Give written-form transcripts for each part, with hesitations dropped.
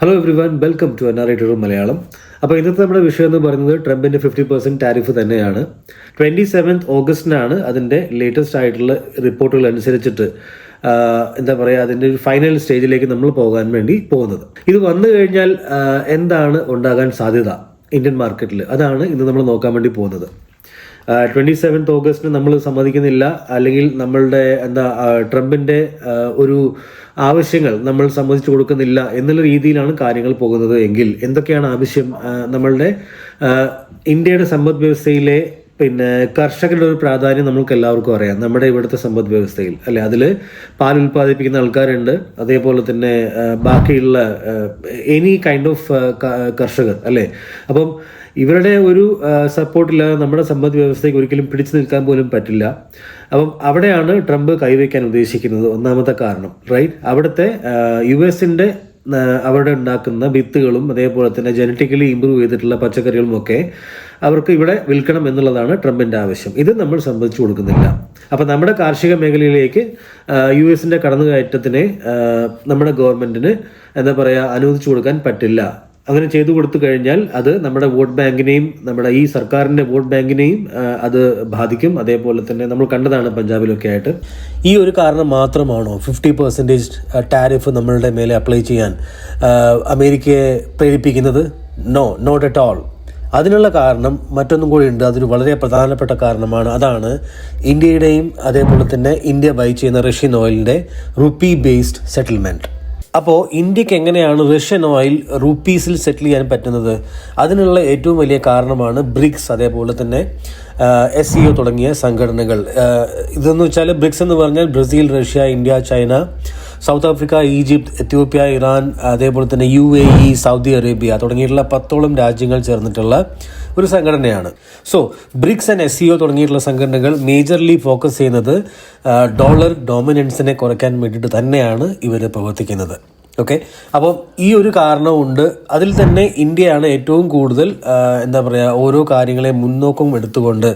Hello everyone, welcome to NRI Malayalam. അപ്പോൾ ഇന്നത്തെ നമ്മുടെ വിഷയം എന്ന് പറയുന്നത് ട്രംപിൻ്റെ 50% ടാരിഫ് തന്നെയാണ്. 27 ഓഗസ്റ്റിനാണ് അതിൻ്റെ ലേറ്റസ്റ്റ് ആയിട്ടുള്ള റിപ്പോർട്ടുകൾ അനുസരിച്ചിട്ട് എന്താ പറയുക, അതിൻ്റെ ഒരു ഫൈനൽ സ്റ്റേജിലേക്ക് നമ്മൾ പോകാൻ വേണ്ടി പോകുന്നത്. ഇത് വന്നു കഴിഞ്ഞാൽ എന്താണ് ഉണ്ടാകാൻ സാധ്യത ഇന്ത്യൻ മാർക്കറ്റിൽ, അതാണ് ഇന്ന് നമ്മൾ നോക്കാൻ വേണ്ടി പോകുന്നത്. 27 ഓഗസ്റ്റിന് നമ്മൾ സമ്മതിക്കുന്നില്ല, അല്ലെങ്കിൽ നമ്മളുടെ ട്രംപിൻ്റെ ഒരു ആവശ്യങ്ങൾ നമ്മൾ സമ്മതിച്ചു കൊടുക്കുന്നില്ല എന്നുള്ള രീതിയിലാണ് കാര്യങ്ങൾ പോകുന്നത് എങ്കിൽ എന്തൊക്കെയാണ് ആവശ്യം? നമ്മളുടെ ഇന്ത്യയുടെ സമ്പദ് വ്യവസ്ഥയിലെ കർഷകരുടെ ഒരു പ്രാധാന്യം നമുക്ക് എല്ലാവർക്കും അറിയാം. നമ്മുടെ ഇവിടുത്തെ സമ്പദ് വ്യവസ്ഥയിൽ അല്ലെ, അതിൽ പാൽ ഉൽപ്പാദിപ്പിക്കുന്ന ആൾക്കാരുണ്ട്, അതേപോലെ തന്നെ ബാക്കിയുള്ള എനി കൈൻഡ് ഓഫ് കർഷകർ അല്ലേ. അപ്പം ഇവരുടെ ഒരു സപ്പോർട്ടില്ലാതെ നമ്മുടെ സമ്പദ് വ്യവസ്ഥയ്ക്ക് ഒരിക്കലും പിടിച്ചു നിൽക്കാൻ പോലും പറ്റില്ല. അപ്പം അവിടെയാണ് ട്രംപ് കൈവയ്ക്കാൻ ഉദ്ദേശിക്കുന്നത്. ഒന്നാമത്തെ കാരണം, റൈറ്റ്, അവിടുത്തെ US-ൻ്റെ അവിടെ ഉണ്ടാക്കുന്ന വിത്തുകളും അതേപോലെ തന്നെ ജനറ്റിക്കലി ഇമ്പ്രൂവ് ചെയ്തിട്ടുള്ള പച്ചക്കറികളും ഒക്കെ അവർക്ക് ഇവിടെ വിൽക്കണം എന്നുള്ളതാണ് ട്രംപിൻ്റെ ആവശ്യം. ഇത് നമ്മൾ സമ്മതിച്ചു കൊടുക്കുന്നില്ല. അപ്പം നമ്മുടെ കാർഷിക മേഖലയിലേക്ക് US-ൻ്റെ കടന്നുകയറ്റത്തിനെ നമ്മുടെ ഗവൺമെൻറ്റിന് അനുവദിച്ചു കൊടുക്കാൻ പറ്റില്ല. അങ്ങനെ ചെയ്തു കൊടുത്തു കഴിഞ്ഞാൽ അത് നമ്മുടെ വോട്ട് ബാങ്കിനെയും നമ്മുടെ ഈ സർക്കാരിൻ്റെ വോട്ട് ബാങ്കിനെയും അത് ബാധിക്കും. അതേപോലെ തന്നെ നമ്മൾ കണ്ടതാണ് പഞ്ചാബിലൊക്കെ ആയിട്ട്. ഈ ഒരു കാരണം മാത്രമാണോ 50% ടാരിഫ് നമ്മളുടെ മേലെ അപ്ലൈ ചെയ്യാൻ അമേരിക്കയെ പ്രേരിപ്പിക്കുന്നത്? No, not at all. അതിനുള്ള കാരണം മറ്റൊന്നും കൂടി ഉണ്ട്. അതൊരു വളരെ പ്രധാനപ്പെട്ട കാരണമാണ്. അതാണ് ഇന്ത്യയുടെയും അതേപോലെ തന്നെ ഇന്ത്യ ബൈ ചെയ്യുന്ന റഷ്യൻ ഓയിലിൻ്റെ റുപ്പി ബേസ്ഡ് സെറ്റിൽമെൻറ്റ്. അപ്പോൾ ഇന്ത്യക്ക് എങ്ങനെയാണ് റഷ്യൻ ഓയിൽ റുപ്പീസിൽ സെറ്റിൽ ചെയ്യാൻ പറ്റുന്നത്? അതിനുള്ള ഏറ്റവും വലിയ കാരണമാണ് ബ്രിക്സ്, അതേപോലെ തന്നെ SCO തുടങ്ങിയ സംഘടനകൾ. ഇതെന്ന് വെച്ചാൽ ബ്രിക്സ് എന്ന് പറഞ്ഞാൽ Brazil, Russia, India, China, south Africa, Egypt, Ethiopia, Iran, അതേപോലെ തന്നെ UAE, സൗദി അറേബ്യ തുടങ്ങിയിട്ടുള്ള 10ഓളം രാജ്യങ്ങൾ ചേർന്നിട്ടുള്ള ഒരു സംഘടനയാണ്. സോ ബ്രിക്സ് ആൻഡ് SCO തുടങ്ങിയിട്ടുള്ള സംഘടനകൾ മേജർലി ഫോക്കസ് ചെയ്യുന്നത് ഡോളർ ഡോമിനൻസിനെ കുറയ്ക്കാൻ വേണ്ടിയിട്ട് തന്നെയാണ് ഇവർ പ്രവർത്തിക്കുന്നത്. ഓക്കെ, അപ്പോൾ ഈ ഒരു കാരണമുണ്ട്. അതിൽ തന്നെ ഇന്ത്യയാണ് ഏറ്റവും കൂടുതൽ ഓരോ കാര്യങ്ങളെ മുന്നോക്കം എടുത്തുകൊണ്ട്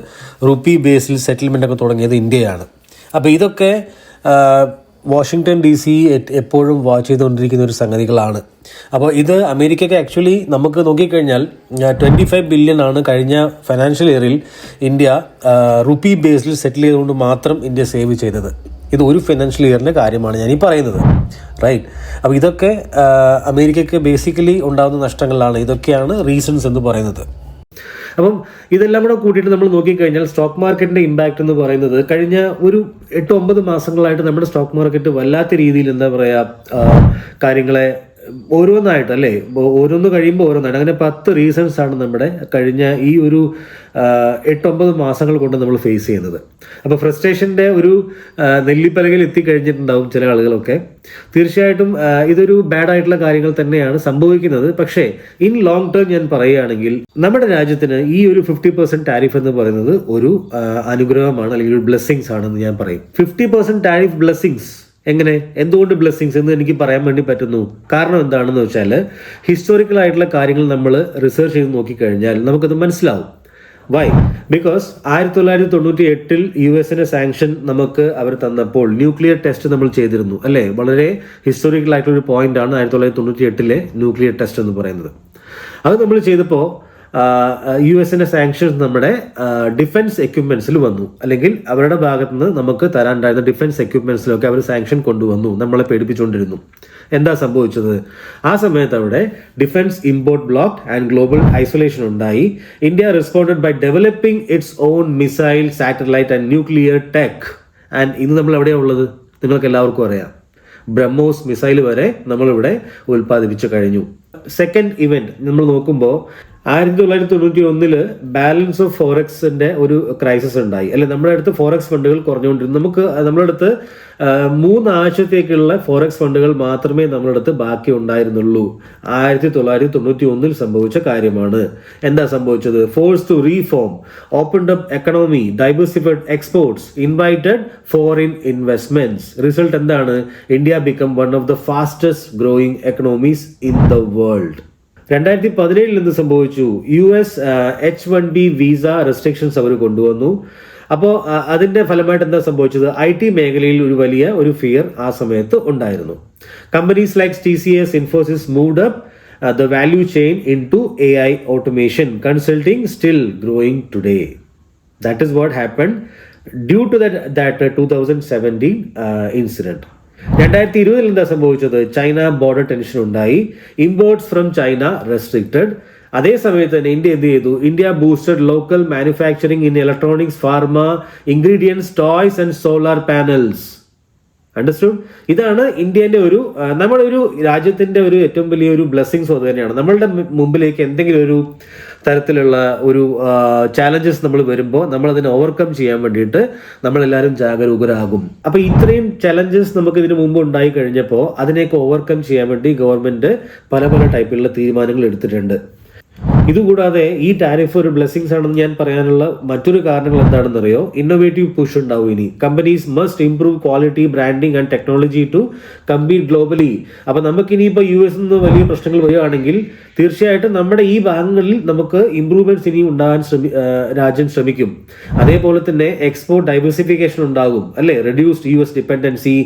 റുപ്പി ബേസിൽ സെറ്റിൽമെൻ്റ് ഒക്കെ തുടങ്ങിയത് ഇന്ത്യയാണ്. അപ്പോൾ ഇതൊക്കെ വാഷിങ്ടൺ DC എപ്പോഴും വാച്ച് ചെയ്തുകൊണ്ടിരിക്കുന്ന ഒരു സംഗതികളാണ്. അപ്പോൾ ഇത് അമേരിക്കയ്ക്ക് ആക്ച്വലി നമുക്ക് നോക്കിക്കഴിഞ്ഞാൽ 25 ബില്യൺ ആണ് കഴിഞ്ഞ ഫൈനാൻഷ്യൽ ഇയറിൽ ഇന്ത്യ റുപ്പി ബേസിൽ സെറ്റിൽ ചെയ്തുകൊണ്ട് മാത്രം ഇന്ത്യ സേവ് ചെയ്തത്. ഇത് ഒരു ഫൈനാൻഷ്യൽ ഇയറിൻ്റെ കാര്യമാണ് ഞാനീ പറയുന്നത്, റൈറ്റ്. അപ്പോൾ ഇതൊക്കെ അമേരിക്കയ്ക്ക് ബേസിക്കലി ഉണ്ടാകുന്ന നഷ്ടങ്ങളാണ്. ഇതൊക്കെയാണ് റീസൺസ് എന്ന് പറയുന്നത്. അപ്പം ഇതെല്ലാം കൂടെ കൂട്ടിയിട്ട് നമ്മൾ നോക്കിക്കഴിഞ്ഞാൽ സ്റ്റോക്ക് മാർക്കറ്റിന്റെ ഇമ്പാക്റ്റ് എന്ന് പറയുന്നത് കഴിഞ്ഞ ഒരു 8-9 മാസങ്ങളായിട്ട് നമ്മുടെ സ്റ്റോക്ക് മാർക്കറ്റ് വല്ലാത്ത രീതിയിൽ കാര്യങ്ങളെ ഓരോന്നായിട്ട് അല്ലേ, ഓരോന്ന് കഴിയുമ്പോൾ ഓരോന്നായിട്ട് അങ്ങനെ 10 റീസൺസ് ആണ് നമ്മുടെ കഴിഞ്ഞ ഈ ഒരു 8-9 മാസങ്ങൾ കൊണ്ട് നമ്മൾ ഫേസ് ചെയ്യുന്നത്. അപ്പോൾ ഫ്രസ്ട്രേഷൻ്റെ ഒരു നെല്ലിപ്പലകയിൽ എത്തിക്കഴിഞ്ഞിട്ടുണ്ടാവും ചില ആളുകളൊക്കെ. തീർച്ചയായിട്ടും ഇതൊരു ബാഡ് ആയിട്ടുള്ള കാര്യങ്ങൾ തന്നെയാണ് സംഭവിക്കുന്നത്. പക്ഷേ ഇൻ ലോങ് ടേം ഞാൻ പറയുകയാണെങ്കിൽ നമ്മുടെ രാജ്യത്തിന് ഈ ഒരു 50% ടാരിഫ് എന്ന് പറയുന്നത് ഒരു അനുഗ്രഹമാണ്, അല്ലെങ്കിൽ ഒരു ബ്ലെസ്സിങ്സ് ആണെന്ന് ഞാൻ പറയും. 50% ടാരിഫ് ബ്ലെസ്സിങ്സ് എങ്ങനെ, എന്തുകൊണ്ട് ബ്ലെസ്സിങ്സ് എന്ന് എനിക്ക് പറയാൻ വേണ്ടി പറ്റുന്നു. കാരണം എന്താണെന്ന് വെച്ചാൽ ഹിസ്റ്റോറിക്കൽ ആയിട്ടുള്ള കാര്യങ്ങൾ നമ്മൾ റിസർച്ച് ചെയ്ത് നോക്കിക്കഴിഞ്ഞാൽ നമുക്കത് മനസ്സിലാവും. വൈ? ബിക്കോസ് 1998 US-ന് സാങ്ഷൻ നമുക്ക് അവർ തന്നപ്പോൾ ന്യൂക്ലിയർ ടെസ്റ്റ് നമ്മൾ ചെയ്തിരുന്നു അല്ലേ. വളരെ ഹിസ്റ്റോറിക്കൽ ആയിട്ടുള്ളൊരു പോയിന്റാണ് 1998 ന്യൂക്ലിയർ ടെസ്റ്റ് എന്ന് പറയുന്നത്. അത് നമ്മൾ ചെയ്തപ്പോൾ US-ന്റെ സാങ്ഷൻസ് നമ്മുടെ ഡിഫൻസ് എക്യുപ്മെന്റ്സിൽ വന്നു, അല്ലെങ്കിൽ അവരുടെ ഭാഗത്ത് നിന്ന് നമുക്ക് തരാനുണ്ടായിരുന്ന ഡിഫൻസ് എക്യുപ്മെന്റ്സിലൊക്കെ അവർ സാങ്ഷൻ കൊണ്ടുവന്നു, നമ്മളെ പേടിപ്പിച്ചുകൊണ്ടിരുന്നു. എന്താ സംഭവിച്ചത്? ആ സമയത്ത് അവിടെ defence import block and global isolation ഉണ്ടായി. India responded by developing its own missile, satellite and nuclear tech. And ഇന്ന് നമ്മൾ എവിടെയാണ് ഉള്ളത്? നിങ്ങൾക്ക് എല്ലാവർക്കും അറിയാം. ബ്രഹ്മോസ് മിസൈൽ വരെ നമ്മളിവിടെ ഉൽപ്പാദിപ്പിച്ചു കഴിഞ്ഞു. സെക്കൻഡ് ഇവന്റ് നമ്മൾ നോക്കുമ്പോൾ 1991 ബാലൻസ് ഓഫ് ഫോറക്സിന്റെ ഒരു ക്രൈസിസ് ഉണ്ടായി അല്ലെ. നമ്മുടെ അടുത്ത് ഫോറക്സ് ഫണ്ടുകൾ കുറഞ്ഞുകൊണ്ടിരുന്നു. നമ്മുടെ അടുത്ത് 3 ആഴ്ചത്തേക്കുള്ള ഫോറക്സ് ഫണ്ടുകൾ മാത്രമേ നമ്മുടെ അടുത്ത് ബാക്കി ഉണ്ടായിരുന്നുള്ളൂ. 1991 സംഭവിച്ച കാര്യമാണ്. എന്താ സംഭവിച്ചത്? Force to reform, opened up economy, diversified exports, invited foreign investments. Result എന്താണ്? India become one of the fastest growing economies in the world. 2017 എന്ത് സംഭവിച്ചു? US H-1B വിസ റെസ്ട്രിക്ഷൻസ് അവർ കൊണ്ടുവന്നു. അപ്പോൾ അതിൻ്റെ ഫലമായിട്ട് എന്താ സംഭവിച്ചത്? IT മേഖലയിൽ ഒരു ഫിയർ ആ സമയത്ത് ഉണ്ടായിരുന്നു. Companies like TCS, Infosys moved up the value chain into AI automation. Consulting still growing today. That is what happened due to that 2017 incident. 2020 എന്താ സംഭവിച്ചത്? ചൈന ബോർഡർ ടെൻഷൻ ഉണ്ടായി, ഇമ്പോർട്ട്സ് ഫ്രം ചൈന റെസ്ട്രിക്റ്റഡ്. അതേ സമയത്ത് തന്നെ India എന്ത് ചെയ്തു? India boosted local manufacturing in electronics, pharma, ingredients, toys and solar panels. Understood? ഇതാണ് ഇന്ത്യൻ്റെ നമ്മുടെ ഒരു രാജ്യത്തിൻ്റെ ഒരു ഏറ്റവും വലിയൊരു ബ്ലെസ്സിങ്സ് അത് തന്നെയാണ്. നമ്മളുടെ മുമ്പിലേക്ക് എന്തെങ്കിലും ഒരു തരത്തിലുള്ള ഒരു ചാലഞ്ചസ് നമ്മൾ വരുമ്പോൾ നമ്മളതിനെ ഓവർകം ചെയ്യാൻ വേണ്ടിയിട്ട് നമ്മളെല്ലാവരും ജാഗരൂകരാകും. അപ്പോൾ ഇത്രയും ചലഞ്ചസ് നമുക്ക് ഇതിനു മുമ്പ് ഉണ്ടായി കഴിഞ്ഞപ്പോൾ അതിനെയൊക്കെ ഓവർകം ചെയ്യാൻ വേണ്ടി ഗവൺമെൻറ് പല പല ടൈപ്പിലുള്ള തീരുമാനങ്ങൾ എടുത്തിട്ടുണ്ട്. ഇതുകൂടാതെ ഈ ടാരിഫ് ഒരു ബ്ലെസ്സിങ്സ് ആണെന്ന് ഞാൻ പറയാനുള്ള മറ്റൊരു കാരണങ്ങൾ എന്താണെന്നറിയോ? ഇന്നോവേറ്റീവ് പുഷ് ഉണ്ടാവും ഇനി. Companies must improve quality, branding and technology to compete globally. അപ്പം നമുക്കിനിയിപ്പോൾ US നിന്ന് വലിയ പ്രശ്നങ്ങൾ വരികയാണെങ്കിൽ തീർച്ചയായിട്ടും നമ്മുടെ ഈ ഭാഗങ്ങളിൽ നമുക്ക് ഇംപ്രൂവ്മെന്റ്സ് ഇനി ഉണ്ടാകാൻ രാജ്യം ശ്രമിക്കും. അതേപോലെ തന്നെ എക്സ്പോർട്ട് ഡൈവേഴ്സിഫിക്കേഷൻ ഉണ്ടാകും, അല്ലേ? Reduced US dependency.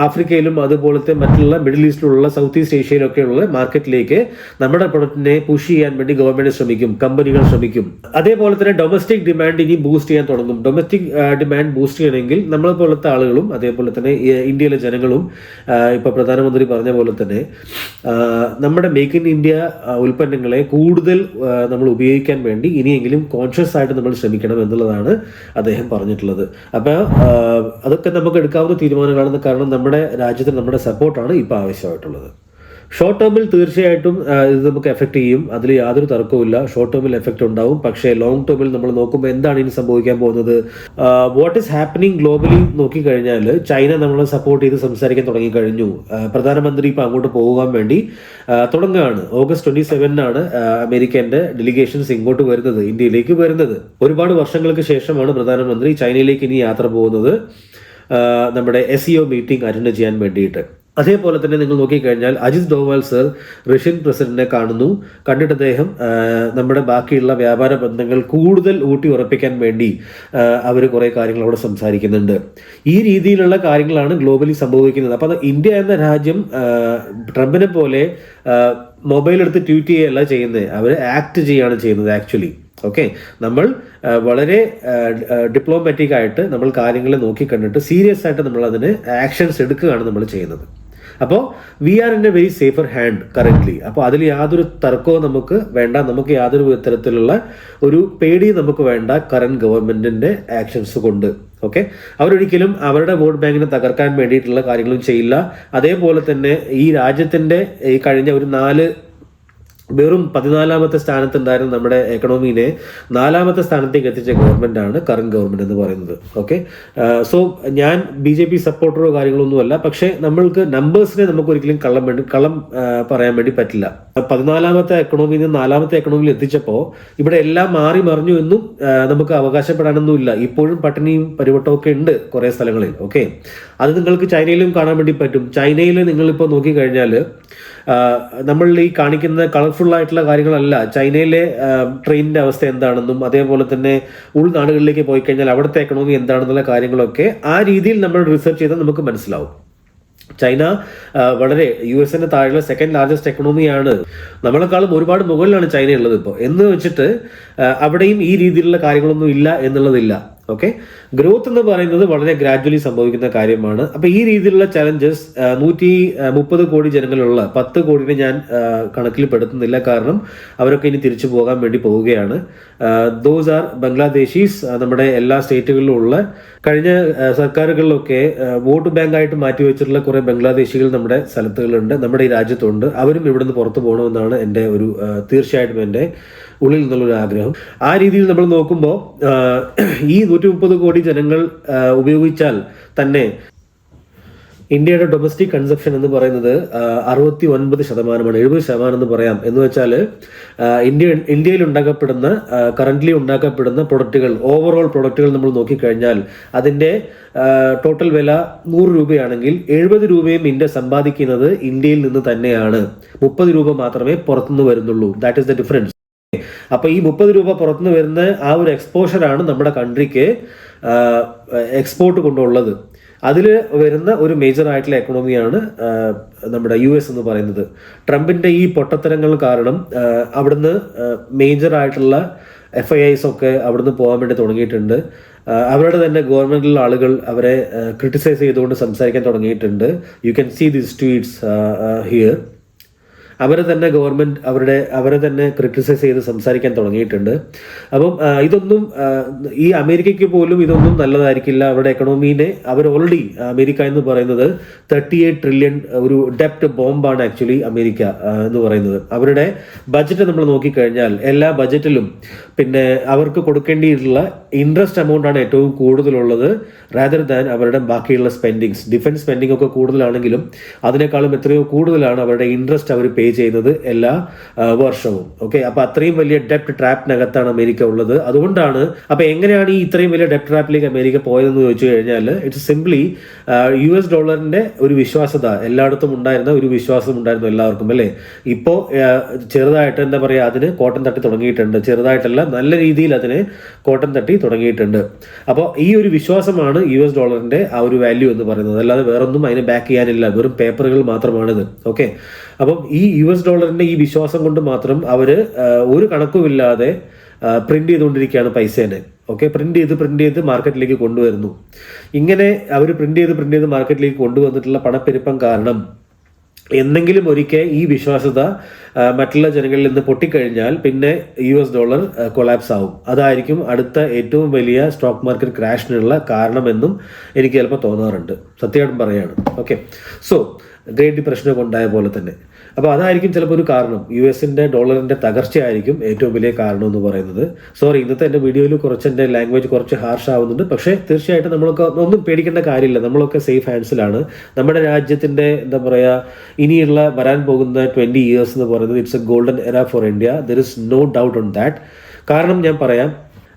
ആഫ്രിക്കയിലും അതുപോലത്തെ മറ്റുള്ള മിഡിൽ ഈസ്റ്റിലുള്ള സൗത്ത് ഈസ്റ്റ് ഏഷ്യയിലൊക്കെയുള്ള മാർക്കറ്റിലേക്ക് നമ്മുടെ പ്രൊഡക്റ്റിനെ പുഷ് ചെയ്യാൻ വേണ്ടി ഗവൺമെന്റ് ശ്രമിക്കും, കമ്പനികൾ ശ്രമിക്കും. അതേപോലെ തന്നെ ഡൊമസ്റ്റിക് ഡിമാൻഡ് ഇനി ബൂസ്റ്റ് ചെയ്യാൻ തുടങ്ങും. ഡൊമസ്റ്റിക് ഡിമാൻഡ് ബൂസ്റ്റ് ചെയ്യണമെങ്കിൽ നമ്മളെ പോലത്തെ ആളുകളും അതേപോലെ തന്നെ ഇന്ത്യയിലെ ജനങ്ങളും ഇപ്പൊ പ്രധാനമന്ത്രി പറഞ്ഞ പോലെ തന്നെ നമ്മുടെ മേക്ക് ഇൻ ഇന്ത്യ ഉൽപ്പന്നങ്ങളെ കൂടുതൽ നമ്മൾ ഉപയോഗിക്കാൻ വേണ്ടി ഇനിയെങ്കിലും കോൺഷ്യസ് ആയിട്ട് നമ്മൾ ശ്രമിക്കണം എന്നുള്ളതാണ് അദ്ദേഹം പറഞ്ഞിട്ടുള്ളത്. അപ്പോൾ അതൊക്കെ നമുക്ക് എടുക്കാവുന്ന തീരുമാനങ്ങളാണ്. കാരണം നമ്മുടെ രാജ്യത്തിന് നമ്മുടെ സപ്പോർട്ടാണ് ഇപ്പോൾ ആവശ്യമായിട്ടുള്ളത്. ഷോർട്ട് ടേമിൽ തീർച്ചയായിട്ടും ഇത് നമുക്ക് എഫക്ട് ചെയ്യും, അതിൽ യാതൊരു തർക്കവുമില്ല. ഷോർട്ട് ടേമിൽ എഫക്ട് ഉണ്ടാവും. പക്ഷേ ലോങ് ടേമിൽ നമ്മൾ നോക്കുമ്പോൾ എന്താണ് ഇനി സംഭവിക്കാൻ പോകുന്നത്? വാട്ട് ഈസ് ഹാപ്പനിങ് ഗ്ലോബലി നോക്കിക്കഴിഞ്ഞാൽ ചൈന നമ്മളെ സപ്പോർട്ട് ചെയ്ത് സംസാരിക്കാൻ തുടങ്ങിക്കഴിഞ്ഞു. പ്രധാനമന്ത്രി ഇപ്പോൾ അങ്ങോട്ട് പോകാൻ വേണ്ടി തുടങ്ങുകയാണ്. ഓഗസ്റ്റ് 27 അമേരിക്കൻ്റെ ഡെലിഗേഷൻസ് ഇങ്ങോട്ട് വരുന്നത്, ഇന്ത്യയിലേക്ക് വരുന്നത്. ഒരുപാട് വർഷങ്ങൾക്ക് ശേഷമാണ് പ്രധാനമന്ത്രി ചൈനയിലേക്ക് ഇനി യാത്ര പോകുന്നത്, നമ്മുടെ SCO മീറ്റിംഗ് അറ്റൻഡ് ചെയ്യാൻ വേണ്ടിയിട്ട്. അതേപോലെ തന്നെ നിങ്ങൾ നോക്കിക്കഴിഞ്ഞാൽ അജിത് ഡോവാൽ സർ റഷ്യൻ പ്രസിഡന്റിനെ കാണുന്നു. കണ്ടിട്ട് അദ്ദേഹം നമ്മുടെ ബാക്കിയുള്ള വ്യാപാര ബന്ധങ്ങൾ കൂടുതൽ ഊട്ടി ഉറപ്പിക്കാൻ വേണ്ടി അവർ കുറേ കാര്യങ്ങൾ അവിടെ സംസാരിക്കുന്നുണ്ട്. ഈ രീതിയിലുള്ള കാര്യങ്ങളാണ് ഗ്ലോബലി സംഭവിക്കുന്നത്. അപ്പോൾ ഇന്ത്യ എന്ന രാജ്യം ട്രംപിനെ പോലെ മൊബൈൽ എടുത്ത് ട്വീറ്റ് ചെയ്യുകയല്ല ചെയ്യുന്നത്, അവർ ആക്ട് ചെയ്യുകയാണ് ചെയ്യുന്നത് ആക്ച്വലി. ഓക്കെ, നമ്മൾ വളരെ ഡിപ്ലോമാറ്റിക് ആയിട്ട് നമ്മൾ കാര്യങ്ങളെ നോക്കിക്കണ്ടിട്ട് സീരിയസ് ആയിട്ട് നമ്മൾ അതിന് ആക്ഷൻസ് എടുക്കുകയാണ് നമ്മൾ ചെയ്യുന്നത്. അപ്പോൾ we are in a very safer hand currently. അപ്പോൾ അതിൽ യാതൊരു തർക്കവും നമുക്ക് വേണ്ട, നമുക്ക് യാതൊരു തരത്തിലുള്ള ഒരു പേടി നമുക്ക് വേണ്ട കറന്റ് ഗവൺമെന്റിന്റെ ആക്ഷൻസ് കൊണ്ട്. ഓക്കെ, അവരൊരിക്കലും അവരുടെ വോട്ട് ബാങ്കിനെ തകർക്കാൻ വേണ്ടിയിട്ടുള്ള കാര്യങ്ങളും ചെയ്യില്ല. അതേപോലെ തന്നെ ഈ രാജ്യത്തിന്റെ ഈ കഴിഞ്ഞ ഒരു വെറും 14ാമത്തെ സ്ഥാനത്തുണ്ടായിരുന്ന നമ്മുടെ എക്കണോമിനെ 4ാമത്തെ സ്ഥാനത്തേക്ക് എത്തിച്ച ഗവൺമെൻറ്റാണ് കറന്റ് ഗവൺമെൻറ് എന്ന് പറയുന്നത്. ഓക്കെ, സോ ഞാൻ BJP സപ്പോർട്ടറോ കാര്യങ്ങളൊന്നുമല്ല. പക്ഷേ നമ്മൾക്ക് നമ്പേഴ്സിനെ നമുക്ക് ഒരിക്കലും കള്ളം പറയാൻ വേണ്ടി പറ്റില്ല. 14ാമത്തെ എക്കണോമിയിൽ നിന്ന് 4ാമത്തെ എക്കണോമിയിൽ എത്തിച്ചപ്പോൾ ഇവിടെ എല്ലാം മാറി മറിഞ്ഞു എന്നും നമുക്ക് അവകാശപ്പെടാനൊന്നുമില്ല. ഇപ്പോഴും പട്ടിണിയും പരിവട്ടവും ഒക്കെ ഉണ്ട് കുറേ സ്ഥലങ്ങളിൽ. ഓക്കെ, അത് നിങ്ങൾക്ക് ചൈനയിലും കാണാൻ വേണ്ടി പറ്റും. ചൈനയിൽ നിങ്ങളിപ്പോൾ നോക്കിക്കഴിഞ്ഞാൽ നമ്മൾ ഈ കാണിക്കുന്ന കളർഫുൾ ആയിട്ടുള്ള കാര്യങ്ങളല്ല. ചൈനയിലെ ട്രെയിനിന്റെ അവസ്ഥ എന്താണെന്നും അതേപോലെ തന്നെ ഉൾനാടുകളിലേക്ക് പോയി കഴിഞ്ഞാൽ അവിടുത്തെ എക്കണോമി എന്താണെന്നുള്ള കാര്യങ്ങളൊക്കെ ആ രീതിയിൽ നമ്മൾ റിസർച്ച് ചെയ്താൽ നമുക്ക് മനസ്സിലാവും. ചൈന വളരെ US താഴെയുള്ള സെക്കൻഡ് ലാർജസ്റ്റ് എക്കണോമിയാണ്. നമ്മളെക്കാളും ഒരുപാട് മുകളിലാണ് ചൈന ഉള്ളത് ഇപ്പോൾ. എന്ന് വെച്ചിട്ട് അവിടെയും ഈ രീതിയിലുള്ള കാര്യങ്ങളൊന്നും ഇല്ല എന്നുള്ളതില്ല. ഓക്കെ, ഗ്രോത്ത് എന്ന് പറയുന്നത് വളരെ ഗ്രാജുവലി സംഭവിക്കുന്ന കാര്യമാണ്. അപ്പോൾ ഈ രീതിയിലുള്ള ചലഞ്ചസ് 130 കോടി ജനങ്ങളുള്ള 10 കോടിനെ ഞാൻ കണക്കിൽ പെടുത്തുന്നില്ല. കാരണം അവരൊക്കെ ഇനി തിരിച്ചു പോകാൻ വേണ്ടി പോവുകയാണ്. Those are Bangladeshis. നമ്മുടെ എല്ലാ സ്റ്റേറ്റുകളിലും ഉള്ള കഴിഞ്ഞ സർക്കാരുകളിലൊക്കെ വോട്ട് ബാങ്കായിട്ട് മാറ്റിവെച്ചിട്ടുള്ള കുറേ ബംഗ്ലാദേശികൾ നമ്മുടെ സ്ഥലത്തുകളുണ്ട്, നമ്മുടെ ഈ രാജ്യത്തുണ്ട്. അവരും ഇവിടുന്ന് പുറത്തു പോകണമെന്നാണ് എൻ്റെ ഒരു തീർച്ചയായിട്ടും എൻ്റെ ഉള്ളിൽ നിന്നുള്ളൊരു ആഗ്രഹം. ആ രീതിയിൽ നമ്മൾ നോക്കുമ്പോൾ ഈ 130 കോടി ജനങ്ങൾ ഉപയോഗിച്ചാൽ തന്നെ ഇന്ത്യയുടെ ഡൊമസ്റ്റിക് കൺസപ്ഷൻ എന്ന് പറയുന്നത് 69%, 70% എന്ന് പറയാം. എന്ന് വെച്ചാൽ ഇന്ത്യയിൽ ഉണ്ടാക്കപ്പെടുന്ന കറന്റ്ലി ഉണ്ടാക്കപ്പെടുന്ന പ്രൊഡക്റ്റുകൾ, ഓവറോൾ പ്രൊഡക്റ്റുകൾ നമ്മൾ നോക്കിക്കഴിഞ്ഞാൽ അതിൻ്റെ ടോട്ടൽ വില 100 രൂപയാണെങ്കിൽ 70 രൂപയും ഇന്ത്യ സമ്പാദിക്കുന്നത് ഇന്ത്യയിൽ നിന്ന് തന്നെയാണ്. 30 രൂപ മാത്രമേ പുറത്തുനിന്ന് വരുന്നുള്ളൂ. That is the difference. അപ്പോൾ ഈ 30 രൂപ പുറത്തുനിന്ന് വരുന്ന ആ ഒരു എക്സ്പോഷറാണ് നമ്മുടെ കൺട്രിക്ക് എക്സ്പോർട്ട് കൊണ്ടുള്ളത്. അതിൽ വരുന്ന ഒരു മേജർ ആയിട്ടുള്ള എക്കണോമിയാണ് നമ്മുടെ US എന്ന് പറയുന്നത്. ട്രംപിൻ്റെ ഈ പൊട്ടത്തരങ്ങൾ കാരണം അവിടുന്ന് മേജർ ആയിട്ടുള്ള FIIs ഒക്കെ അവിടുന്ന് പോകാൻ വേണ്ടി തുടങ്ങിയിട്ടുണ്ട്. അവരുടെ തന്നെ ഗവൺമെൻറ്റിലുള്ള ആളുകൾ അവരെ ക്രിട്ടിസൈസ് ചെയ്തുകൊണ്ട് സംസാരിക്കാൻ തുടങ്ങിയിട്ടുണ്ട്. You can see these tweets here. അവരെ തന്നെ ഗവൺമെൻറ് അവരെ തന്നെ ക്രിട്ടിസൈസ് ചെയ്ത് സംസാരിക്കാൻ തുടങ്ങിയിട്ടുണ്ട്. അപ്പം ഇതൊന്നും ഈ അമേരിക്കയ്ക്ക് പോലും ഇതൊന്നും നല്ലതായിരിക്കില്ല. അവരുടെ എക്കണോമീനെ അവർ ഓൾറെഡി അമേരിക്ക എന്ന് പറയുന്നത് 38 ട്രില്യൺ ഒരു ഡെപ്റ്റ് ബോംബാണ് ആക്ച്വലി അമേരിക്ക എന്ന് പറയുന്നത്. അവരുടെ ബജറ്റ് നമ്മൾ നോക്കിക്കഴിഞ്ഞാൽ എല്ലാ ബജറ്റിലും പിന്നെ അവർക്ക് കൊടുക്കേണ്ടിയിട്ടുള്ള ഇൻട്രസ്റ്റ് എമൗണ്ട് ആണ് ഏറ്റവും കൂടുതലുള്ളത് റാദർ ദാൻ അവരുടെ ബാക്കിയുള്ള സ്പെൻഡിങ്സ്. ഡിഫൻസ് സ്പെൻഡിങ് ഒക്കെ കൂടുതലാണെങ്കിലും അതിനേക്കാളും എത്രയോ കൂടുതലാണ് അവരുടെ ഇൻട്രസ്റ്റ് അവർ പേ ചെയ്യുന്നത് എല്ലാ വർഷവും. ഓക്കെ, അപ്പോൾ അത്രയും വലിയ ഡെപ്റ്റ് ട്രാപ്പിനകത്താണ് അമേരിക്ക ഉള്ളത്. അതുകൊണ്ടാണ് അപ്പോൾ എങ്ങനെയാണ് ഈ ഇത്രയും വലിയ ഡെപ്റ്റ് ട്രാപ്പിലേക്ക് അമേരിക്ക പോയതെന്ന് ചോദിച്ചു കഴിഞ്ഞാൽ ഇറ്റ്സ് സിംപ്ലി US ഡോളറിന്റെ ഒരു വിശ്വാസത എല്ലായിടത്തും ഉണ്ടായിരുന്ന ഒരു വിശ്വാസം ഉണ്ടായിരുന്നു എല്ലാവർക്കും അല്ലേ. ഇപ്പോൾ ചെറുതായിട്ട് എന്താ പറയുക അതിന് കോട്ടം തട്ടി തുടങ്ങിയിട്ടുണ്ട്. ചെറുതായിട്ടല്ല, നല്ല രീതിയിൽ അതിന് കോട്ടം തട്ടി തുടങ്ങിയിട്ടുണ്ട്. അപ്പോൾ ഈ ഒരു വിശ്വാസമാണ് US ഡോളറിന്റെ ആ ഒരു വാല്യൂ എന്ന് പറയുന്നത്. അല്ലാതെ വേറൊന്നും അതിനെ ബാക്ക് ചെയ്യാനില്ല, വെറും പേപ്പറുകൾ മാത്രമാണിത്. ഓക്കെ, അപ്പം ഈ US ഡോളറിന്റെ ഈ വിശ്വാസം കൊണ്ട് മാത്രം അവർ ഒരു കണക്കുമില്ലാതെ പ്രിന്റ് ചെയ്തുകൊണ്ടിരിക്കുകയാണ് പൈസേനെ. ഓക്കെ, പ്രിന്റ് ചെയ്ത് മാർക്കറ്റിലേക്ക് കൊണ്ടുവരുന്നു. ഇങ്ങനെ അവർ പ്രിന്റ് ചെയ്ത് മാർക്കറ്റിലേക്ക് കൊണ്ടുവന്നിട്ടുള്ള പണപ്പെരുപ്പം കാരണം എന്തെങ്കിലും ഒരിക്കൽ ഈ വിശ്വാസ്യത മറ്റുള്ള ജനങ്ങളിൽ നിന്ന് പൊട്ടിക്കഴിഞ്ഞാൽ പിന്നെ US ഡോളർ കൊളാപ്സ് ആവും. അതായിരിക്കും അടുത്ത ഏറ്റവും വലിയ സ്റ്റോക്ക് മാർക്കറ്റ് ക്രാഷിനുള്ള കാരണമെന്നും എനിക്ക് ചിലപ്പോൾ തോന്നാറുണ്ട്. സത്യമായിട്ടും പറയാണ്. ഓക്കെ, സോ ഗ്രേറ്റ് ഡിപ്രഷനൊക്കെ ഉണ്ടായ പോലെ തന്നെ. അപ്പോൾ അതായിരിക്കും ചിലപ്പോൾ ഒരു കാരണം. US-ന്റെ ഡോളറിൻ്റെ തകർച്ചയായിരിക്കും ഏറ്റവും വലിയ കാരണം എന്ന് പറയുന്നത്. സോറി, ഇന്നത്തെ എൻ്റെ വീഡിയോയിൽ കുറച്ച് എൻ്റെ ലാംഗ്വേജ് കുറച്ച് ഹാർഷ് ആവുന്നുണ്ട്. പക്ഷേ തീർച്ചയായിട്ടും നമ്മളൊക്കെ ഒന്നും പേടിക്കേണ്ട കാര്യമില്ല. നമ്മളൊക്കെ സേഫ് ഹാൻഡ്സിലാണ്. നമ്മുടെ രാജ്യത്തിൻ്റെ എന്താ പറയുക ഇനിയുള്ള വരാൻ പോകുന്ന 20 years എന്ന് പറയുന്നത് it's a golden era for India. There is no doubt on that. കാരണം ഞാൻ പറയാം,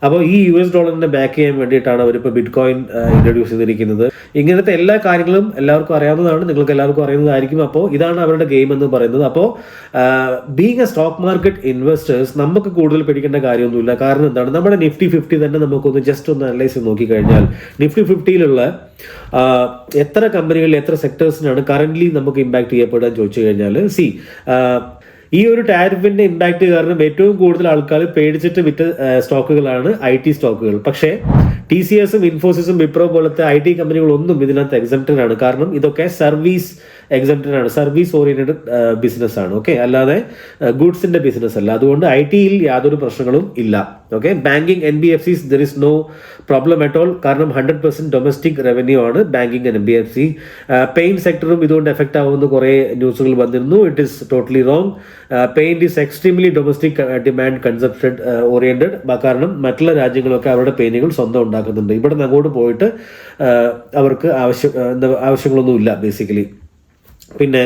അപ്പോൾ ഈ US ഡോളറിനെ ബാക്ക് ചെയ്യാൻ വേണ്ടിയിട്ടാണ് അവരിപ്പോൾ ബിറ്റ് കോയിൻ ഇൻട്രൊഡ്യൂസ് ചെയ്തിരിക്കുന്നത്. ഇങ്ങനത്തെ എല്ലാ കാര്യങ്ങളും എല്ലാവർക്കും അറിയാവുന്നതാണ്, നിങ്ങൾക്ക് എല്ലാവർക്കും അറിയുന്നതായിരിക്കും. അപ്പോൾ ഇതാണ് അവരുടെ ഗെയിം എന്ന് പറയുന്നത്. അപ്പോൾ being A stock market investors നമുക്ക് കൂടുതൽ പേടിക്കേണ്ട കാര്യമൊന്നുമില്ല. കാരണം എന്താണ്, നമ്മുടെ Nifty 50 തന്നെ നമുക്കൊന്ന് ജസ്റ്റ് ഒന്ന് അനലൈസ് ചെയ്ത് നോക്കിക്കഴിഞ്ഞാൽ Nifty 50-ലുള്ള എത്ര കമ്പനികൾ എത്ര സെക്ടേഴ്സിനാണ് കറൻ്റ്ലി നമുക്ക് ഇമ്പാക്ട് ചെയ്യപ്പെടുക എന്ന് ചോദിച്ചു കഴിഞ്ഞാൽ ഈ ഒരു ടാരിഫിന്റെ ഇമ്പാക്ട് കാരണം ഏറ്റവും കൂടുതൽ ആൾക്കാർ പേടിച്ചിട്ട് വിറ്റ സ്റ്റോക്കുകളാണ് IT സ്റ്റോക്കുകൾ. പക്ഷേ TCSും ഇൻഫോസിസും വിപ്രോ പോലത്തെ IT കമ്പനികളൊന്നും ഇതിനകത്ത് എക്സംപ്റ്റഡ് ആണ്. കാരണം ഇതൊക്കെ സർവീസ് എക്സംപ്റ്റഡ് ആണ്, സർവീസ് ഓറിയന്റഡ് ബിസിനസ് ആണ്. ഓക്കെ, അല്ലാതെ ഗുഡ്സിന്റെ ബിസിനസ് അല്ല. അതുകൊണ്ട് IT-യിൽ യാതൊരു പ്രശ്നങ്ങളും ഇല്ല. Okay, banking NBFCs there is no problem at all. കാരണം 100% ഡൊമസ്റ്റിക് റവന്യൂ ആണ് ബാങ്കിങ് ആൻഡ് NBFC. പെയിന്റ് സെക്ടറും ഇതുകൊണ്ട് എഫക്റ്റ് ആവുന്ന കുറേ ന്യൂസുകൾ വന്നിരുന്നു. It is totally wrong. Paint is extremely domestic demand consumption oriented. കാരണം മറ്റുള്ള രാജ്യങ്ങളൊക്കെ അവരുടെ പെയിന്റുകൾ സ്വന്തം ഉണ്ടാക്കുന്നുണ്ട്. ഇവിടെ നിന്ന് അങ്ങോട്ട് പോയിട്ട് അവർക്ക് ആവശ്യങ്ങളൊന്നുമില്ല ബേസിക്കലി. പിന്നെ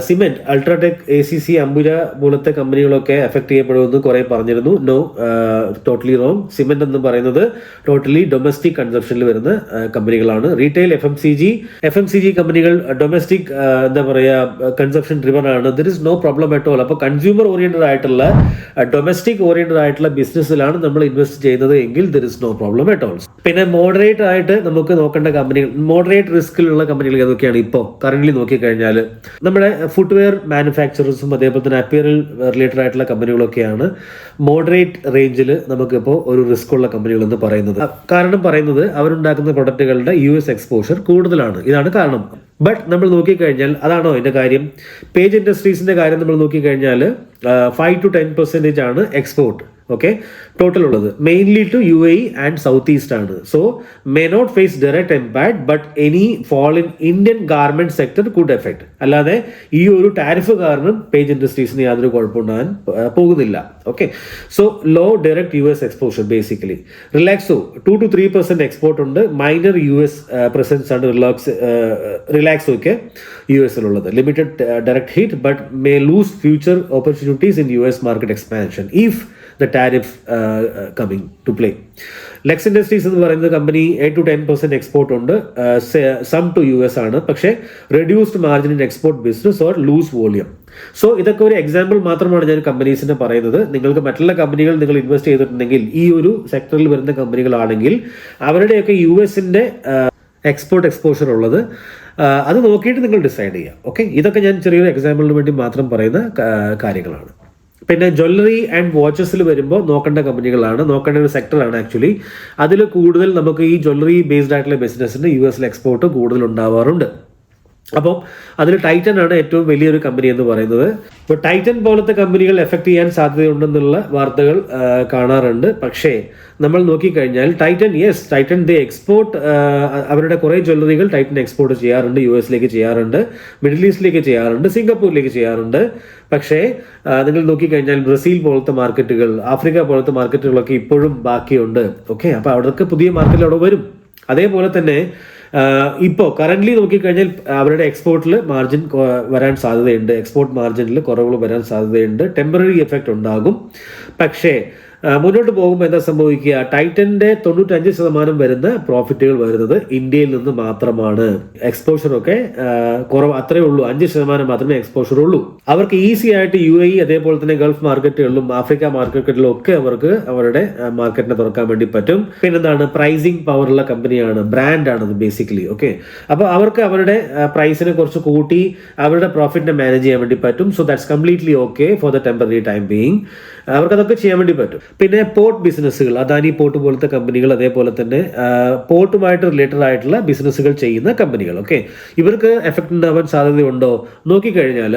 സിമെന്റ്, അൾട്രാടെക്, ACC, അംബുജ പോലത്തെ കമ്പനികളൊക്കെ എഫക്ട് ചെയ്യപ്പെടുമെന്ന് കുറെ പറഞ്ഞിരുന്നു. No, totally wrong. സിമെന്റ് എന്ന് പറയുന്നത് ടോട്ടലി ഡൊമസ്റ്റിക് കൺസപ്ഷനിൽ വരുന്ന കമ്പനികളാണ്. റീറ്റെയിൽ FMCG കമ്പനികൾ ഡൊമസ്റ്റിക് എന്താ പറയുക കൺസപ്ഷൻ ഡ്രിവൺ ആണ്. There is no problem at all. അപ്പോൾ കൺസ്യൂമർ ഓറിയന്റഡ് ആയിട്ടുള്ള ഡൊമസ്റ്റിക് ഓറിയന്റഡ് ആയിട്ടുള്ള ബിസിനസ്സിലാണ് നമ്മൾ ഇൻവെസ്റ്റ് ചെയ്യുന്നത് എങ്കിൽ there is no problem at all. പിന്നെ മോഡറേറ്റ് ആയിട്ട് നമുക്ക് നോക്കേണ്ട കമ്പനികൾ, മോഡറേറ്റ് റിസ്കിലുള്ള കമ്പനികൾ ഏതൊക്കെയാണ് ഇപ്പോൾ കറന്റ് നോക്കിക്കഴിഞ്ഞാൽ നമ്മുടെ ഫുട്വെയർ മാനുഫാക്ചറേഴ്സും അതേപോലെ തന്നെ അപ്പിയറൽ റിലേറ്റഡ് ആയിട്ടുള്ള കമ്പനികളൊക്കെയാണ് മോഡറേറ്റ് റേഞ്ചിൽ നമുക്കിപ്പോൾ ഒരു റിസ്ക് ഉള്ള കമ്പനികൾ എന്ന് പറയുന്നത്. കാരണം പറയുന്നത് അവരുണ്ടാക്കുന്ന പ്രൊഡക്റ്റുകളുടെ US എക്സ്പോഷർ കൂടുതലാണ്. ഇതാണ് കാരണം. ബട്ട് നമ്മൾ നോക്കിക്കഴിഞ്ഞാൽ അതാണോ എൻ്റെ കാര്യം? പേജ് ഇൻഡസ്ട്രീസിൻ്റെ കാര്യം നമ്മൾ നോക്കിക്കഴിഞ്ഞാൽ 5 to 10% ആണ് എക്സ്പോർട്ട്. ഓക്കെ, ടോട്ടൽ ഉള്ളത് mainly to UAE and south east ആണ്. So may not face direct impact, but any fall in Indian garment sector could effect. അല്ലാതെ ഈ ഒരു ടാരിഫ് കാരണം പേജ് ഇൻഡസ്ട്രീസിന് യാതൊരു കുഴപ്പമുണ്ടാകാൻ പോകുന്നില്ല. Okay, so low direct US exposure basically. Relaxo 2 to 3% export ഉണ്ട്. Minor US presence ആണ് റിലാക്സോയ്ക്ക് US-ലുള്ളത്. Limited direct hit but may lose future opportunities in US market expansion if the tariff coming to play. Lex Industries എന്ന് പറയുന്ന company 8 to 10% export ഉണ്ട്. Some to US ആണ്. പക്ഷേ reduced margin in export business or lose volume. So ഇതൊക്കെ ഒരു example മാത്രമാണ് ഞാൻ കമ്പനീസിനെ പറയുന്നത്. നിങ്ങൾക്ക് മറ്റുള്ള കമ്പനികൾ നിങ്ങൾ ഇൻവെസ്റ്റ് ചെയ്തിട്ടുണ്ടെങ്കിൽ ഈ ഒരു സെക്ടറിൽ വരുന്ന കമ്പനികളാണെങ്കിൽ അവരുടെയൊക്കെ US-ന്റെ എക്സ്പോർട്ട് എക്സ്പോഷർ ഉള്ളത്. അത് നോക്കിയിട്ട് നിങ്ങൾ ഡിസൈഡ് ചെയ്യുക. ഓക്കെ, ഇതൊക്കെ ഞാൻ ചെറിയൊരു എക്സാമ്പിളിന് വേണ്ടി മാത്രം പറയുന്ന കാര്യങ്ങളാണ്. പിന്നെ ജ്വല്ലറി ആൻഡ് വാച്ചസിൽ വരുമ്പോൾ നോക്കേണ്ട കമ്പനികളാണ്, നോക്കേണ്ട ഒരു സെക്ടറാണ് ആക്ച്വലി. അതിൽ കൂടുതൽ നമുക്ക് ഈ ജ്വല്ലറി ബേസ്ഡ് ആയിട്ടുള്ള ബിസിനസ്സിന് US എക്സ്പോർട്ട് കൂടുതൽ ഉണ്ടാവാറുണ്ട്. അപ്പം അതിൽ ടൈറ്റൻ ആണ് ഏറ്റവും വലിയൊരു കമ്പനി എന്ന് പറയുന്നത്. ഇപ്പോൾ ടൈറ്റൻ പോലത്തെ കമ്പനികൾ എഫക്ട് ചെയ്യാൻ സാധ്യതയുണ്ടെന്നുള്ള വാർത്തകൾ കാണാറുണ്ട്. പക്ഷേ നമ്മൾ നോക്കിക്കഴിഞ്ഞാൽ ടൈറ്റൻ ദേ എക്സ്പോർട്ട്, അവരുടെ കുറേ ജ്വല്ലറികൾ ടൈറ്റൻ എക്സ്പോർട്ട് ചെയ്യാറുണ്ട്, US ചെയ്യാറുണ്ട്, മിഡിൽ ഈസ്റ്റിലേക്ക് ചെയ്യാറുണ്ട്, സിംഗപ്പൂരിലേക്ക് ചെയ്യാറുണ്ട്. പക്ഷേ നിങ്ങൾ നോക്കിക്കഴിഞ്ഞാൽ ബ്രസീൽ പോലത്തെ മാർക്കറ്റുകൾ, ആഫ്രിക്ക പോലത്തെ മാർക്കറ്റുകളൊക്കെ ഇപ്പോഴും ബാക്കിയുണ്ട്. ഓക്കെ, അപ്പോൾ അവിടേക്ക് പുതിയ മാർക്കറ്റ് അവിടെ വരും. അതേപോലെ തന്നെ ഇപ്പോൾ കറൻ്റ്ലി നോക്കിക്കഴിഞ്ഞാൽ അവരുടെ എക്സ്പോർട്ടിൽ മാർജിൻ വരാൻ സാധ്യതയുണ്ട്, എക്സ്പോർട്ട് മാർജിനിൽ കുറവുകൾ വരാൻ സാധ്യതയുണ്ട്, ടെമ്പററി എഫക്റ്റ് ഉണ്ടാകും. പക്ഷേ മുന്നോട്ട് പോകുമ്പോൾ എന്താ സംഭവിക്കുക, ടൈറ്റൻ്റെ 95% വരുന്ന പ്രോഫിറ്റുകൾ വരുന്നത് ഇന്ത്യയിൽ നിന്ന് മാത്രമാണ്. എക്സ്പോഷറൊക്കെ കുറവ്, അത്രേ ഉള്ളൂ, 5% മാത്രമേ എക്സ്പോഷർ ഉള്ളൂ. അവർക്ക് ഈസി ആയിട്ട് UAE അതേപോലെ തന്നെ ഗൾഫ് മാർക്കറ്റുകളിലും ആഫ്രിക്ക മാർക്കറ്റുകളിലും ഒക്കെ അവർക്ക് അവരുടെ മാർക്കറ്റിനെ തുറക്കാൻ വേണ്ടി പറ്റും. പിന്നെന്താണ്, പ്രൈസിങ് പവറുള്ള കമ്പനിയാണ്, ബ്രാൻഡാണ് അത് ബേസിക്കലി. ഓക്കെ, അപ്പോൾ അവർക്ക് അവരുടെ പ്രൈസിനെ കുറച്ച് കൂട്ടി അവരുടെ പ്രോഫിറ്റിനെ മാനേജ് ചെയ്യാൻ വേണ്ടി പറ്റും. So that's completely okay for the temporary time being. അവർക്കതൊക്കെ ചെയ്യാൻ വേണ്ടി പറ്റും. പിന്നെ പോർട്ട് ബിസിനസ്സുകൾ, അദാനി പോർട്ട് പോലത്തെ കമ്പനികൾ, അതേപോലെ തന്നെ പോർട്ടുമായിട്ട് റിലേറ്റഡ് ആയിട്ടുള്ള ബിസിനസ്സുകൾ ചെയ്യുന്ന കമ്പനികൾ, ഓക്കെ, ഇവർക്ക് എഫക്റ്റ് ഉണ്ടാവാൻ സാധ്യതയുണ്ടോ നോക്കിക്കഴിഞ്ഞാൽ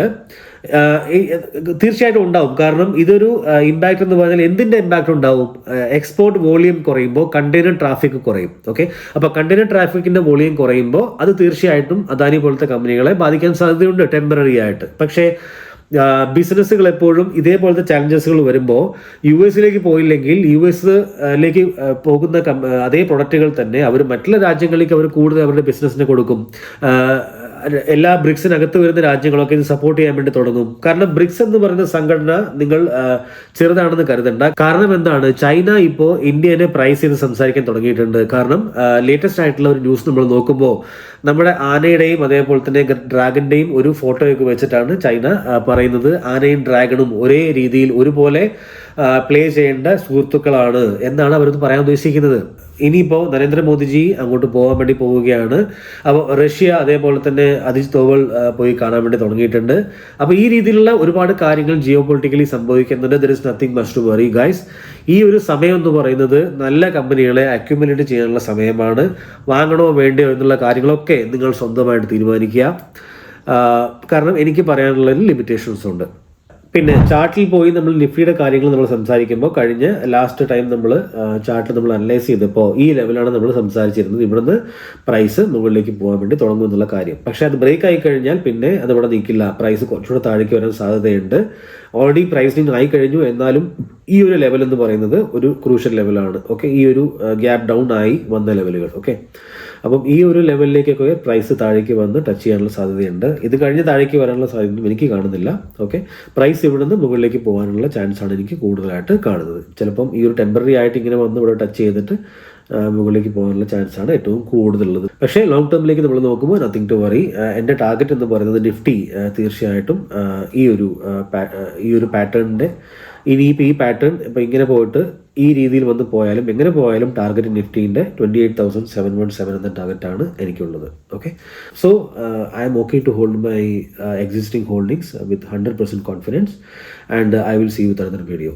തീർച്ചയായിട്ടും ഉണ്ടാവും. കാരണം ഇതൊരു ഇമ്പാക്റ്റ് എന്ന് പറഞ്ഞാൽ എന്തിൻ്റെ ഇമ്പാക്റ്റ് ഉണ്ടാവും, എക്സ്പോർട്ട് വോളിയം കുറയുമ്പോൾ കണ്ടെയ്നർ ട്രാഫിക് കുറയും. ഓക്കെ, അപ്പോൾ കണ്ടെയ്നർ ട്രാഫിക്കിൻ്റെ വോളിയം കുറയുമ്പോൾ അത് തീർച്ചയായിട്ടും അദാനി പോലത്തെ കമ്പനികളെ ബാധിക്കാൻ സാധ്യതയുണ്ട് ടെമ്പററി ആയിട്ട്. പക്ഷേ ബിസിനസ്സുകൾ എപ്പോഴും ഇതേപോലത്തെ ചാലഞ്ചസുകൾ വരുമ്പോൾ US പോയില്ലെങ്കിൽ US പോകുന്ന അതേ പ്രൊഡക്റ്റുകൾ തന്നെ അവർ മറ്റുള്ള രാജ്യങ്ങളിലേക്ക് അവർ കൂടുതൽ അവരുടെ ബിസിനസ്സിന് കൊടുക്കും. എല്ലാ ബ്രിക്സിനകത്ത് വരുന്ന രാജ്യങ്ങളൊക്കെ ഇത് സപ്പോർട്ട് ചെയ്യാൻ വേണ്ടി തുടങ്ങും. കാരണം ബ്രിക്സ് എന്ന് പറയുന്ന സംഘടന നിങ്ങൾ ചെറുതാണെന്ന് കരുതണ്ട. കാരണം എന്താണ്, ചൈന ഇപ്പോൾ ഇന്ത്യനെ പ്രൈസ് ചെയ്ത് സംസാരിക്കാൻ തുടങ്ങിയിട്ടുണ്ട്. കാരണം ലേറ്റസ്റ്റ് ആയിട്ടുള്ള ഒരു ന്യൂസ് നമ്മൾ നോക്കുമ്പോൾ നമ്മുടെ ആനയുടെയും അതേപോലെ തന്നെ ഡ്രാഗന്റെയും ഒരു ഫോട്ടോയൊക്കെ വെച്ചിട്ടാണ് ചൈന പറയുന്നത് ആനയും ഡ്രാഗണും ഒരേ രീതിയിൽ ഒരുപോലെ പ്ലേ ചെയ്യേണ്ട സുഹൃത്തുക്കളാണ് എന്നാണ് അവരത് പറയാൻ ഉദ്ദേശിക്കുന്നത്. ഇനിയിപ്പോൾ നരേന്ദ്രമോദിജി അങ്ങോട്ട് പോകാൻ വേണ്ടി പോവുകയാണ്. അപ്പോൾ റഷ്യ അതേപോലെ തന്നെ അജിത് ദോവൽ പോയി കാണാൻ വേണ്ടി തുടങ്ങിയിട്ടുണ്ട്. അപ്പോൾ ഈ രീതിയിലുള്ള ഒരുപാട് കാര്യങ്ങൾ ജിയോ പൊളിറ്റിക്കലി സംഭവിക്കുന്നുണ്ട്. There is nothing much to worry guys. ഈ ഒരു സമയം എന്ന് പറയുന്നത് നല്ല കമ്പനികളെ അക്യുമുലേറ്റ് ചെയ്യാനുള്ള സമയമാണ്. വാങ്ങണോ വേണ്ടയോ എന്നുള്ള കാര്യങ്ങളൊക്കെ നിങ്ങൾ സ്വന്തമായിട്ട് തീരുമാനിക്കുക. കാരണം എനിക്ക് പറയാനുള്ള ലിമിറ്റേഷൻസ് ഉണ്ട്. പിന്നെ ചാർട്ടിൽ പോയി നമ്മൾ നിഫ്റ്റിയുടെ കാര്യങ്ങൾ നമ്മൾ സംസാരിക്കുമ്പോൾ കഴിഞ്ഞ ലാസ്റ്റ് ടൈം നമ്മൾ ചാർട്ട് നമ്മൾ അനലൈസ് ചെയ്തപ്പോൾ ഈ ലെവലാണ് നമ്മൾ സംസാരിച്ചിരുന്നത്. ഇവിടുന്ന് പ്രൈസ് മുകളിലേക്ക് പോകാൻ വേണ്ടി തുടങ്ങും എന്നുള്ള കാര്യം. പക്ഷേ അത് ബ്രേക്ക് ആയി കഴിഞ്ഞാൽ പിന്നെ അതിവിടെ നിൽക്കില്ല, പ്രൈസ് കുറച്ചുകൂടെ താഴേക്ക് വരാൻ സാധ്യതയുണ്ട്. ഓൾറെഡി പ്രൈസിങ് ആയി കഴിഞ്ഞു, എന്നാലും ഈ ഒരു ലെവൽ എന്ന് പറയുന്നത് ഒരു ക്രൂഷ്യൽ ലെവലാണ്. ഓക്കെ, ഈ ഒരു ഗ്യാപ്പ് ഡൗൺ ആയി വന്ന ലെവലുകൾ. ഓക്കെ, അപ്പം ഈ ഒരു ലെവലിലേക്കൊക്കെ പ്രൈസ് താഴേക്ക് വന്ന് ടച്ച് ചെയ്യാനുള്ള സാധ്യതയുണ്ട്. ഇത് കഴിഞ്ഞ് താഴേക്ക് വരാനുള്ള സാധ്യത എനിക്ക് കാണുന്നില്ല. ഓക്കെ, പ്രൈസ് ഇവിടുന്ന് മുകളിലേക്ക് പോകാനുള്ള ചാൻസാണ് എനിക്ക് കൂടുതലായിട്ട് കാണുന്നത്. ചിലപ്പം ഈ ഒരു ടെമ്പററി ആയിട്ട് ഇങ്ങനെ വന്ന് ഇവിടെ ടച്ച് ചെയ്തിട്ട് മുകളിലേക്ക് പോകാനുള്ള ചാൻസാണ് ഏറ്റവും കൂടുതലുള്ളത്. പക്ഷേ ലോങ് ടേമിലേക്ക് നമ്മൾ നോക്കുമ്പോൾ നത്തിങ് ടു വറി. എൻ്റെ ടാർഗറ്റ് എന്ന് പറയുന്നത് നിഫ്റ്റി തീർച്ചയായിട്ടും ഈ ഒരു പാറ്റേണിൻ്റെ ഇനിയിപ്പോൾ ഈ പാറ്റേൺ ഇപ്പോൾ ഇങ്ങനെ പോയിട്ട് ഈ രീതിയിൽ വന്ന് പോയാലും എങ്ങനെ പോയാലും ടാർഗറ്റ് നിഫ്റ്റീൻ്റെ 28,717 എന്ന ടാർഗറ്റാണ് എനിക്കുള്ളത്. Okay, so I'm okay to hold my existing holdings with 100% confidence and I will see with another video.